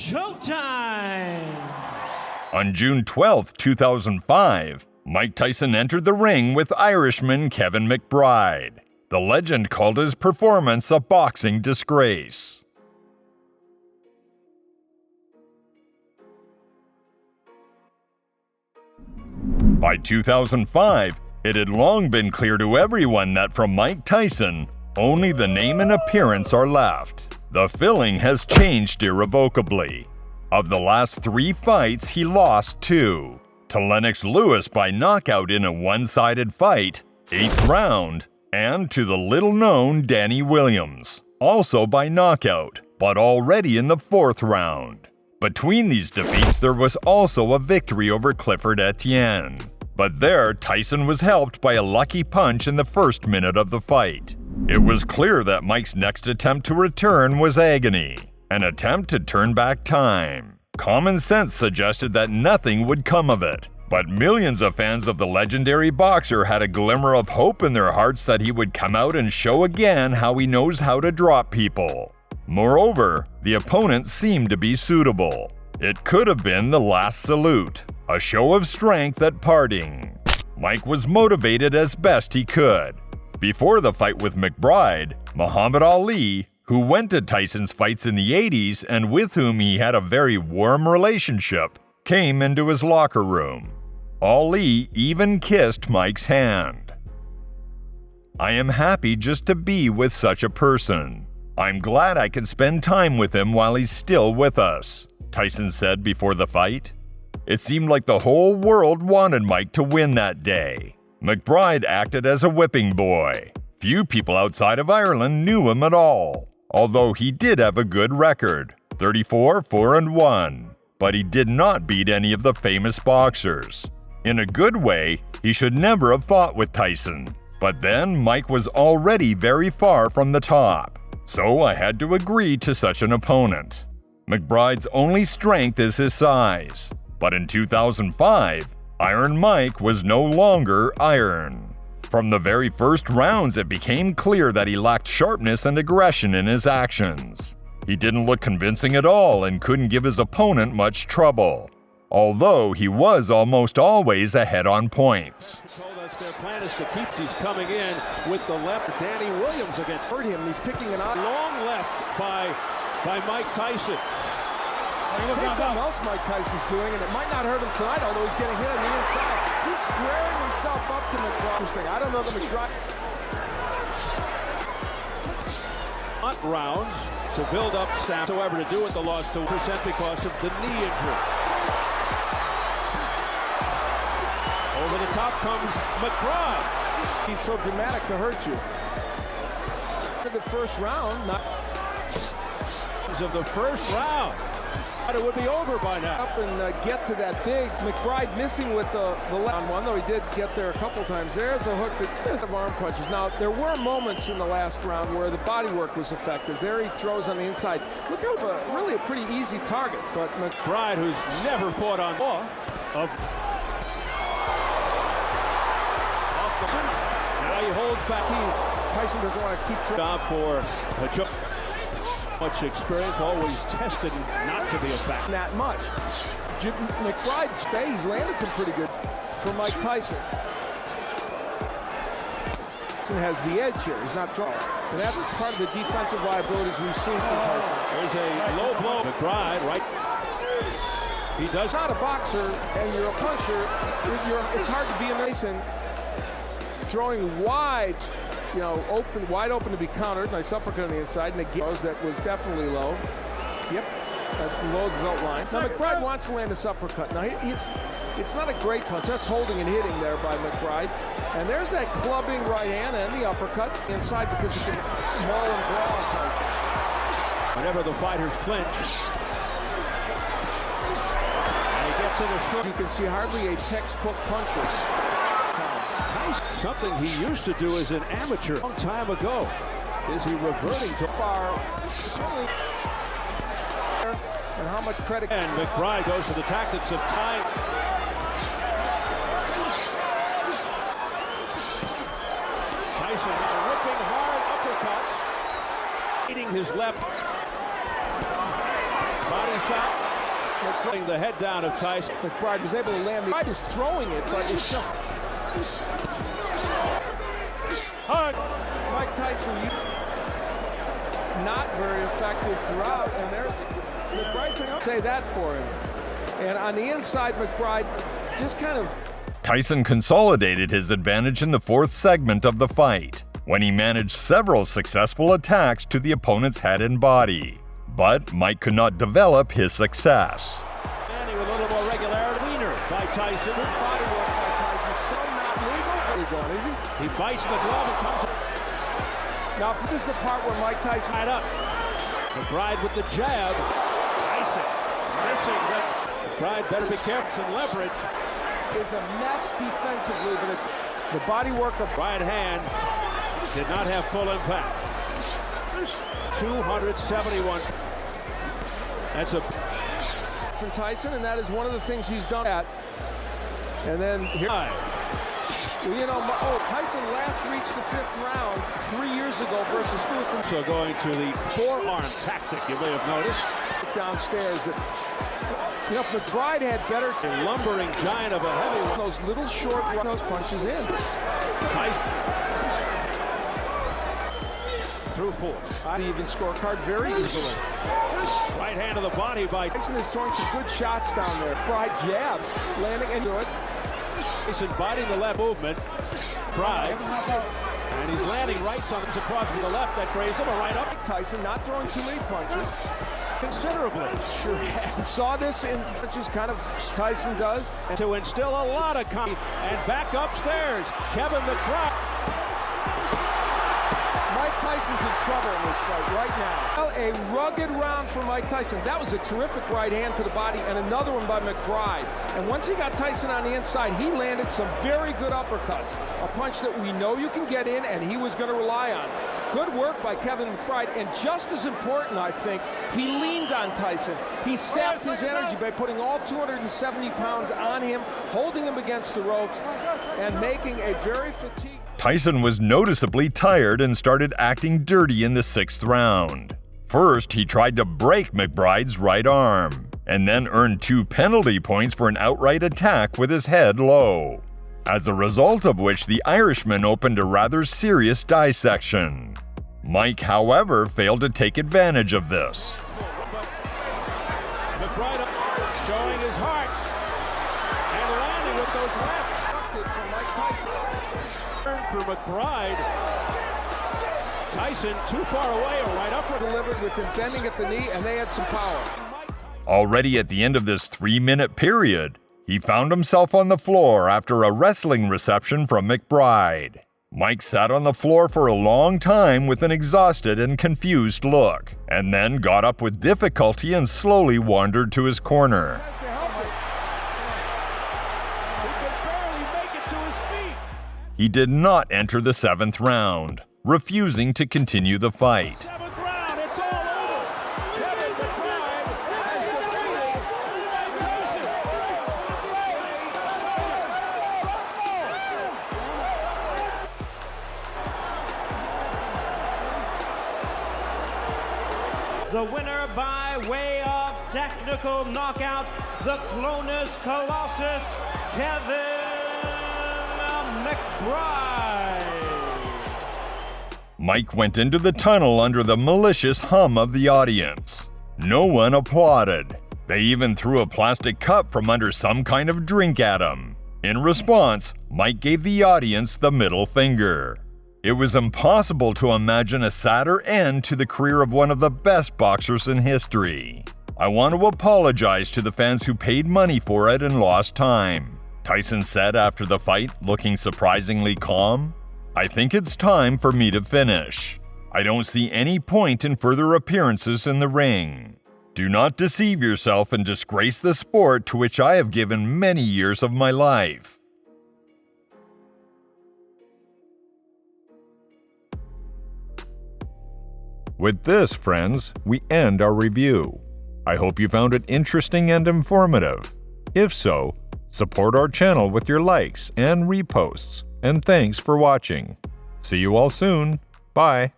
showtime! On June 12, 2005, Mike Tyson entered the ring with Irishman Kevin McBride. The legend called his performance a boxing disgrace. By 2005, it had long been clear to everyone that from Mike Tyson, only the name and appearance are left. The filling has changed irrevocably. Of the last 3 fights, he lost 2. To Lennox Lewis by knockout in a one-sided fight, 8th round, and to the little-known Danny Williams, also by knockout, but already in the 4th round. Between these defeats, there was also a victory over Clifford Etienne. But there, Tyson was helped by a lucky punch in the first minute of the fight. It was clear that Mike's next attempt to return was agony, an attempt to turn back time. Common sense suggested that nothing would come of it, but millions of fans of the legendary boxer had a glimmer of hope in their hearts that he would come out and show again how he knows how to drop people. Moreover, the opponent seemed to be suitable. It could have been the last salute, a show of strength at parting. Mike was motivated as best he could. Before the fight with McBride, Muhammad Ali, who went to Tyson's fights in the 80s and with whom he had a very warm relationship, came into his locker room. Ali even kissed Mike's hand. "I am happy just to be with such a person. I'm glad I could spend time with him while he's still with us," Tyson said before the fight. It seemed like the whole world wanted Mike to win that day. McBride acted as a whipping boy. Few people outside of Ireland knew him at all, although he did have a good record, 34-4-1. But he did not beat any of the famous boxers. In a good way, he should never have fought with Tyson. But then Mike was already very far from the top, so I had to agree to such an opponent. McBride's only strength is his size, but in 2005, Iron Mike was no longer iron. From the very first rounds, it became clear that he lacked sharpness and aggression in his actions. He didn't look convincing at all and couldn't give his opponent much trouble, although he was almost always ahead on points. Their plan is to keep. He's coming in with the left. Danny Williams against him. He's picking an long left by Mike Tyson. There's something else Mike Tyson's doing, and it might not hurt him tonight, although he's getting hit on the inside. He's squaring himself up to McBride. I don't know the McBride. Rounds to build up stamina. However, to do with the loss to percent because of the knee injury. Over the top comes McBride. He's so dramatic to hurt you. The first round, not of the first round. It would be over by now. Up and get to that big McBride missing with the left one, though he did get there a couple times. There's a hook that's of arm punches. Now there were moments in the last round where the body work was effective. There he throws on the inside. Look at really a pretty easy target. But McBride, who's never fought on law of. Now he holds back. Tyson doesn't want to keep job for a joke. Much experience, always tested not to be a fact. That much. McBride, he's landed some pretty good for Mike Tyson. Tyson has the edge here. He's not throwing. And that's part of the defensive liabilities we've seen from Tyson. There's a low blow. McBride, right? He does. Not a boxer, and you're a puncher. It's hard to be a Mason. Throwing wide. Wide open to be countered. Nice uppercut on the inside, and again, that was definitely low. Yep, that's below the belt line. Now McBride wants to land this uppercut. Now it's not a great punch. That's holding and hitting there by McBride. And there's that clubbing right hand and the uppercut inside because he can maul and brawl. Whenever the fighters clinch, and he gets in a short. You can see hardly a textbook puncher. Something he used to do as an amateur a long time ago. Is he reverting to far? And how much credit? And McBride goes to the tactics of time. Tyson ripping hard uppercuts, hitting his left body shot. Putting the head down of Tyson. McBride was able to land. McBride is throwing it, but it's just hard. Mike Tyson, not very effective throughout, and there's McBride's going to say that for him. And on the inside, McBride just kind of. Tyson consolidated his advantage in the fourth segment of the fight, when he managed several successful attacks to the opponent's head and body. But Mike could not develop his success. And with a little more regularity, leaner by Tyson. Good body work by Tyson. So not legal. Where you going, is he? He bites the glove and comes. Now, this is the part where Mike Tyson Tied up. McBride with the jab. Tyson missing. McBride better be careful. Some leverage. Is a mess defensively, but the body work of Right hand did not have full impact. 271. That's a from Tyson, and that is one of the things he's done at. And then here, Tyson last reached the 5th round 3 years ago versus Lewis. So going to the forearm tactic, you may have noticed. Downstairs, that if McBride had better lumbering giant of a heavyweight. Those little short those punches in. Tyson through 4. I even scorecard very easily. Right hand to the body by Tyson is throwing some good shots down there. McBride jab, landing into it. Tyson biting the left movement. McBride. And he's landing rights on him across with the left that grazes him. A right up. Tyson not throwing too many punches. Considerably. Sure saw this in just kind of Tyson does. And to instill a lot of confidence. And back upstairs, Kevin McBride. Mike Tyson's in trouble in this fight right now. Well, a rugged round for Mike Tyson. That was a terrific right hand to the body and another one by McBride. And once he got Tyson on the inside, he landed some very good uppercuts. A punch that we know you can get in and he was going to rely on. Good work by Kevin McBride, and just as important, I think, he leaned on Tyson. He sapped his energy by putting all 270 pounds on him, holding him against the ropes, and making a very fatigued. Tyson was noticeably tired and started acting dirty in the 6th round. First, he tried to break McBride's right arm, and then earned 2 penalty points for an outright attack with his head low. As a result of which the Irishman opened a rather serious dissection. Mike, however, failed to take advantage of this. McBride showing his heart and landing with those lefts. For McBride. Tyson too far away, a right upward delivered with him bending at the knee, and they had some power. Already at the end of this 3-minute period, he found himself on the floor after a wrestling reception from McBride. Mike sat on the floor for a long time with an exhausted and confused look, and then got up with difficulty and slowly wandered to his corner. He did not enter the 7th round, refusing to continue the fight. The winner by way of technical knockout, the Clonus Colossus, Kevin McBride. Mike went into the tunnel under the malicious hum of the audience. No one applauded. They even threw a plastic cup from under some kind of drink at him. In response, Mike gave the audience the middle finger. It was impossible to imagine a sadder end to the career of one of the best boxers in history. I want to apologize to the fans who paid money for it and lost time, Tyson said after the fight, looking surprisingly calm. I think it's time for me to finish. I don't see any point in further appearances in the ring. Do not deceive yourself and disgrace the sport to which I have given many years of my life. With this, friends, we end our review. I hope you found it interesting and informative. If so, support our channel with your likes and reposts. And thanks for watching. See you all soon. Bye.